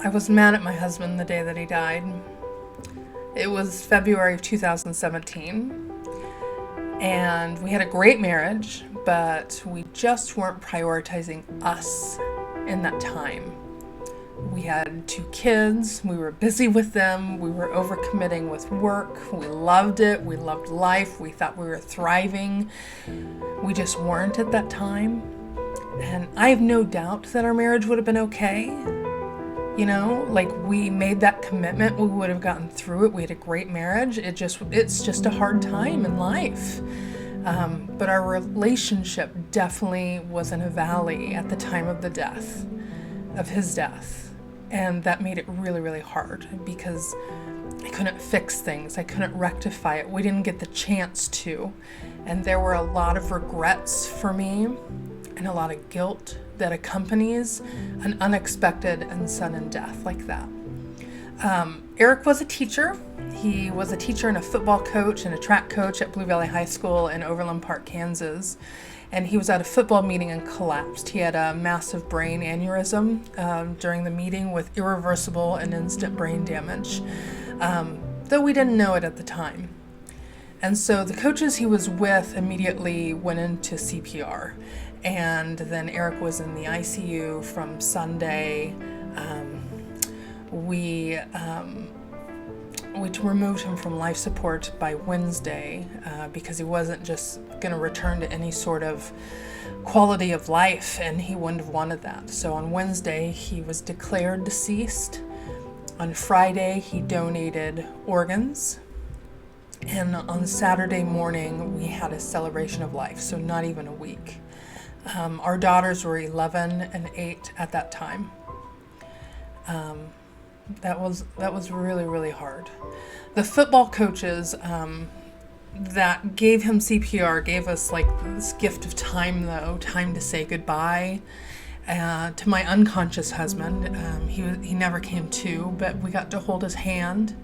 I was mad at my husband the day that he died. It was February of 2017, and we had a great marriage, but we just weren't prioritizing us in that time. We had 2 kids, we were busy with them, we were overcommitting with work, we loved it, we loved life, we thought we were thriving. We just weren't at that time. And I have no doubt that our marriage would have been okay. You know, like we made that commitment, we would have gotten through it. We had a great marriage. It's just a hard time in life. But our relationship definitely was in a valley at the time of his death. And that made it really, really hard because I couldn't fix things. I couldn't rectify it. We didn't get the chance to. And there were a lot of regrets for me and a lot of guilt that accompanies an unexpected and sudden death like that. Eric was a teacher. He was a teacher and a football coach and a track coach at Blue Valley High School in Overland Park, Kansas. And he was at a football meeting and collapsed. He had a massive brain aneurysm during the meeting with irreversible and instant brain damage, though we didn't know it at the time. And so the coaches he was with immediately went into CPR. And then Eric was in the ICU from Sunday. We removed him from life support by Wednesday because he wasn't just going to return to any sort of quality of life, and he wouldn't have wanted that. So on Wednesday, he was declared deceased. On Friday, he donated organs. And on Saturday morning, we had a celebration of life, so not even a week. Our daughters were 11 and 8 at that time. That was really, really hard. The football coaches that gave him CPR gave us like this gift of time, though, time to say goodbye to my unconscious husband. He never came to, but we got to hold his hand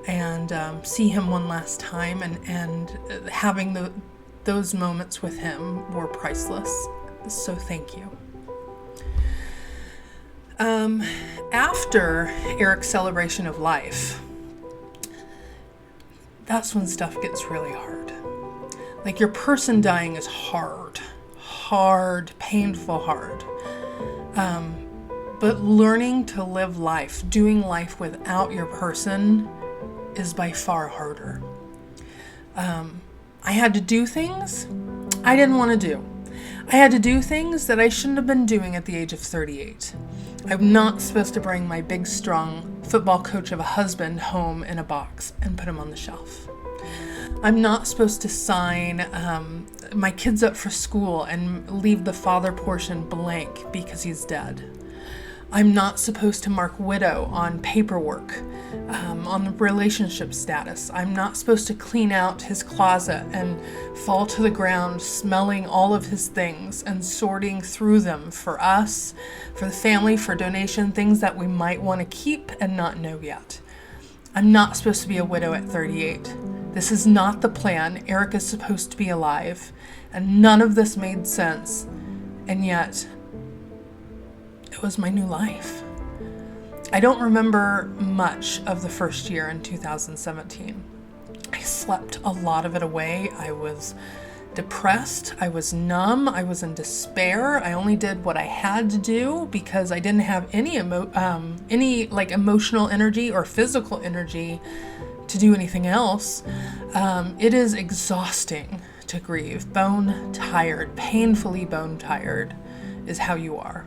and see him one last time, and having those moments with him were priceless. So thank you. After Eric's celebration of life, that's when stuff gets really hard. Like, your person dying is hard, painful, hard. But learning to live life, doing life without your person is by far harder. I had to do things I didn't want to do. I had to do things that I shouldn't have been doing at the age of 38. I'm not supposed to bring my big, strong football coach of a husband home in a box and put him on the shelf. I'm not supposed to sign my kids up for school and leave the father portion blank because he's dead. I'm not supposed to mark widow on paperwork, on the relationship status. I'm not supposed to clean out his closet and fall to the ground smelling all of his things and sorting through them for us, for the family, for donation, things that we might want to keep and not know yet. I'm not supposed to be a widow at 38. This is not the plan. Eric is supposed to be alive, and none of this made sense, and yet it was my new life. I don't remember much of the first year in 2017. I slept a lot of it away. I was depressed. I was numb. I was in despair. I only did what I had to do because I didn't have any emotional energy or physical energy to do anything else. It is exhausting to grieve. Bone tired, painfully bone tired is how you are.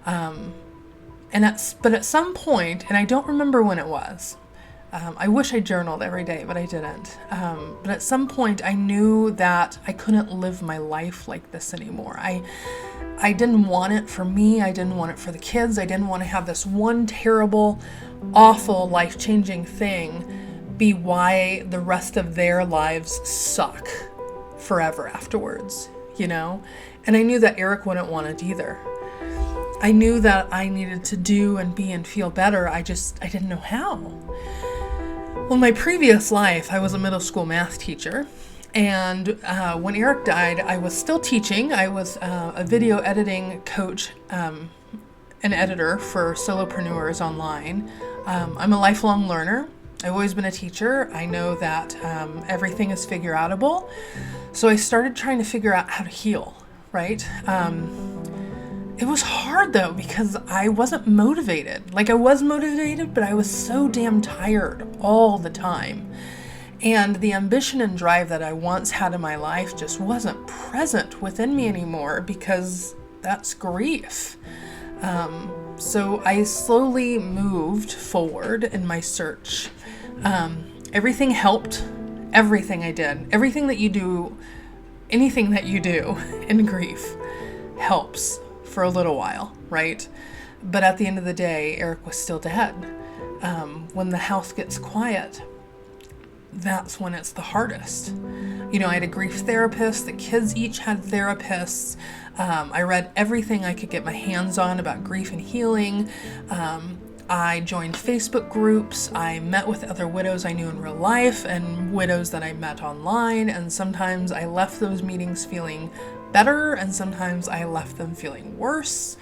But at some point, and I don't remember when it was, I wish I journaled every day, but I didn't. But at some point I knew that I couldn't live my life like this anymore. I didn't want it for me. I didn't want it for the kids. I didn't want to have this one terrible, awful, life-changing thing be why the rest of their lives suck forever afterwards, you know? And I knew that Eric wouldn't want it either. I knew that I needed to do and be and feel better. I didn't know how. Well, in my previous life, I was a middle school math teacher. And when Eric died, I was still teaching. I was a video editing coach an editor for solopreneurs online. I'm a lifelong learner. I've always been a teacher. I know that everything is figure outable. So I started trying to figure out how to heal, right? It was hard though, because I wasn't motivated. Like I was motivated, but I was so damn tired all the time. And the ambition and drive that I once had in my life just wasn't present within me anymore, because that's grief. So I slowly moved forward in my search. Everything helped. Everything I did. Everything that you do, anything that you do in grief helps for a little while, right? But at the end of the day, Eric was still dead. When the house gets quiet, that's when it's the hardest. You know, I had a grief therapist. The kids each had therapists. I read everything I could get my hands on about grief and healing. I joined Facebook groups. I met with other widows I knew in real life and widows that I met online. And sometimes I left those meetings feeling better, and sometimes I left them feeling worse.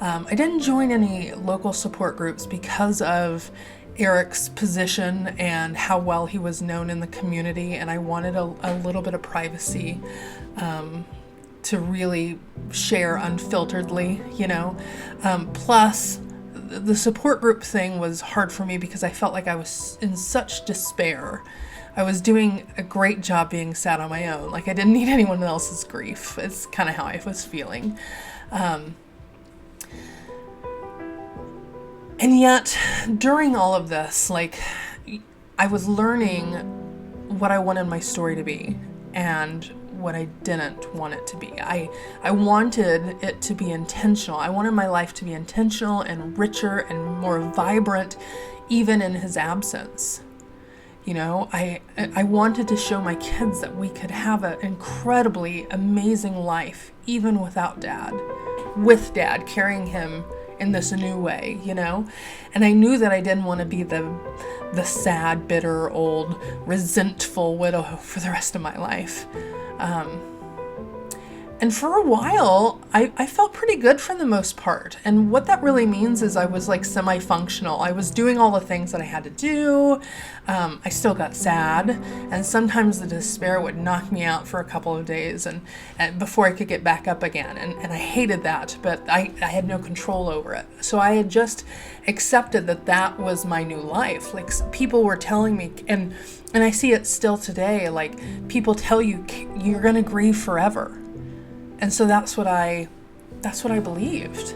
I didn't join any local support groups because of Eric's position and how well he was known in the community, and I wanted a little bit of privacy to really share unfilteredly, you know. Plus, the support group thing was hard for me because I felt like I was in such despair. I was doing a great job being sad on my own. Like I didn't need anyone else's grief. It's kind of how I was feeling. And yet, during all of this, like, I was learning what I wanted my story to be and what I didn't want it to be. I wanted it to be intentional. I wanted my life to be intentional and richer and more vibrant, even in his absence. You know, I wanted to show my kids that we could have an incredibly amazing life, even without Dad, with Dad carrying him in this new way, you know? And I knew that I didn't want to be the sad, bitter, old, resentful widow for the rest of my life. And for a while, I felt pretty good for the most part. And what that really means is I was like semi-functional. I was doing all the things that I had to do. I still got sad. And sometimes the despair would knock me out for a couple of days and before I could get back up again. And I hated that, but I had no control over it. So I had just accepted that was my new life. Like people were telling me, and I see it still today, like people tell you you're going to grieve forever. And so that's what I believed.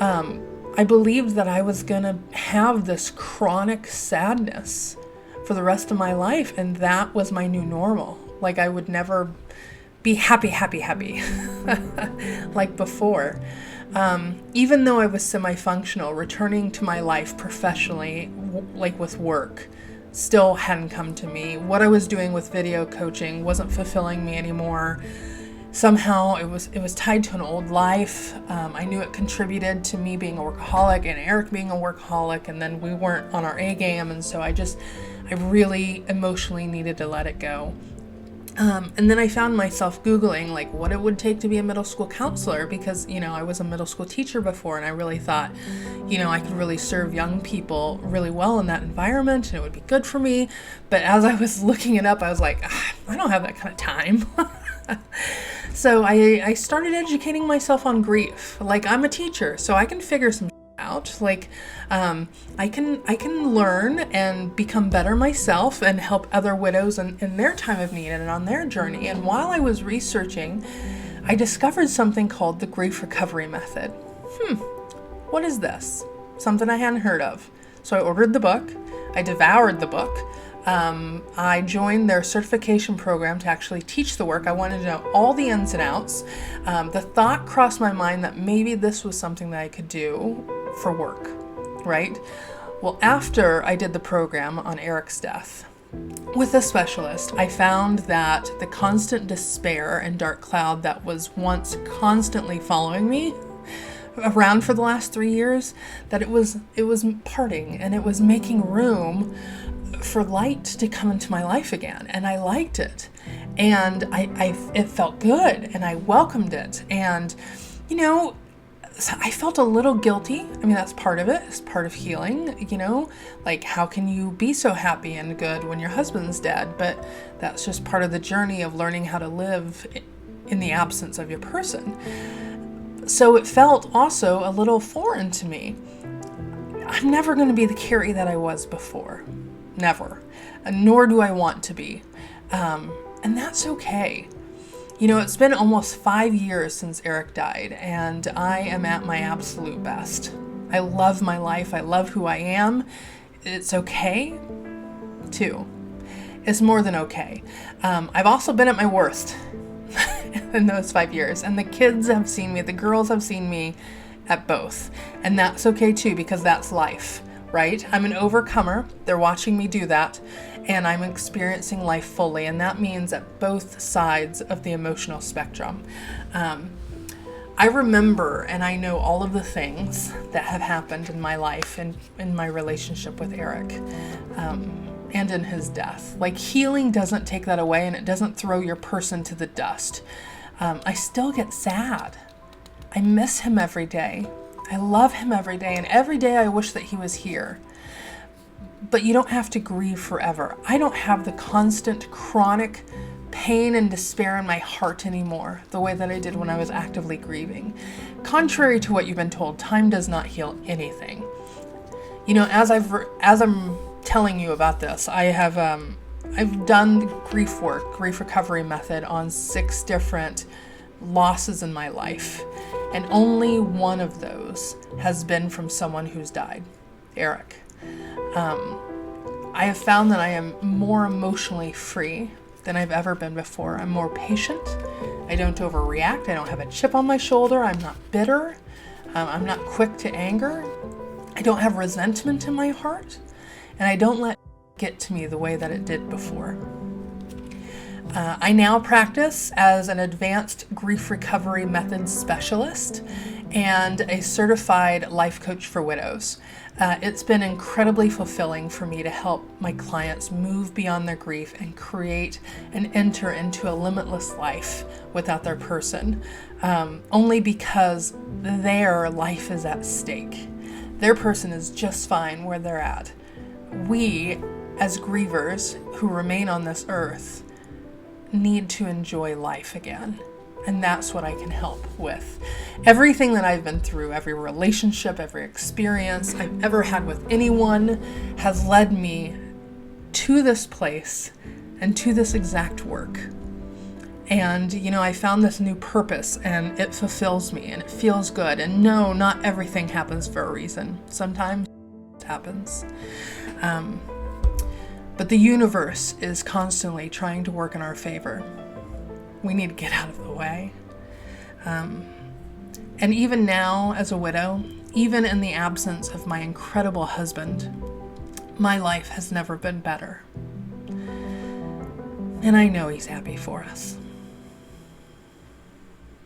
I believed that I was going to have this chronic sadness for the rest of my life. And that was my new normal. Like I would never be happy like before. Even though I was semi-functional, returning to my life professionally, like with work, still hadn't come to me. What I was doing with video coaching wasn't fulfilling me anymore. Somehow it was tied to an old life. I knew it contributed to me being a workaholic and Eric being a workaholic, and then we weren't on our A game, and so I really emotionally needed to let it go. And then I found myself Googling like what it would take to be a middle school counselor, because, you know, I was a middle school teacher before, and I really thought, you know, I could really serve young people really well in that environment and it would be good for me. But as I was looking it up, I was like, I don't have that kind of time. So I started educating myself on grief. Like I'm a teacher, so I can figure some out. Like I can learn and become better myself and help other widows in their time of need and on their journey. And while I was researching, I discovered something called the grief recovery method. What is this? Something I hadn't heard of. So I ordered the book. I devoured the book. I joined their certification program to actually teach the work. I wanted to know all the ins and outs. The thought crossed my mind that maybe this was something that I could do for work, right? Well, after I did the program on Eric's death with a specialist, I found that the constant despair and dark cloud that was once constantly following me around for the last 3 years, that it was parting, and it was making room for light to come into my life again. And I liked it, and it felt good, and I welcomed it. And, you know, So I felt a little guilty. I mean, that's part of it. It's part of healing, like how can you be so happy and good when your husband's dead? But that's just part of the journey of learning how to live in the absence of your person. So it felt also a little foreign to me. I'm never going to be the Carrie that I was before. Never. Nor do I want to be. And that's okay. It's been almost 5 years since Eric died, and I am at my absolute best. I love my life. I love who I am. It's okay, too. It's more than okay. I've also been at my worst in those 5 years, and the kids have seen me, the girls have seen me at both. And that's okay, too, because that's life, right? I'm an overcomer. They're watching me do that. And I'm experiencing life fully, and that means at both sides of the emotional spectrum. I remember and I know all of the things that have happened in my life and in my relationship with Eric, and in his death. Like, healing doesn't take that away, and it doesn't throw your person to the dust. I still get sad. I miss him every day. I love him every day, and every day I wish that he was here. But you don't have to grieve forever. I don't have the constant, chronic pain and despair in my heart anymore, the way that I did when I was actively grieving. Contrary to what you've been told, time does not heal anything. As I'm telling you about this, I've done the grief recovery method on 6 different losses in my life, and only one of those has been from someone who's died, Eric. I have found that I am more emotionally free than I've ever been before. I'm more patient. I don't overreact. I don't have a chip on my shoulder. I'm not bitter. I'm not quick to anger. I don't have resentment in my heart. And I don't let it get to me the way that it did before. I now practice as an advanced grief recovery method specialist and a certified life coach for widows. It's been incredibly fulfilling for me to help my clients move beyond their grief and create and enter into a limitless life without their person, only because their life is at stake. Their person is just fine where they're at. We, as grievers who remain on this earth, need to enjoy life again. And that's what I can help with. Everything that I've been through, every relationship, every experience I've ever had with anyone has led me to this place and to this exact work. And, I found this new purpose, and it fulfills me and it feels good. And no, not everything happens for a reason. Sometimes it happens. But the universe is constantly trying to work in our favor. We need to get out of the way. And even now, as a widow, even in the absence of my incredible husband, my life has never been better. And I know he's happy for us.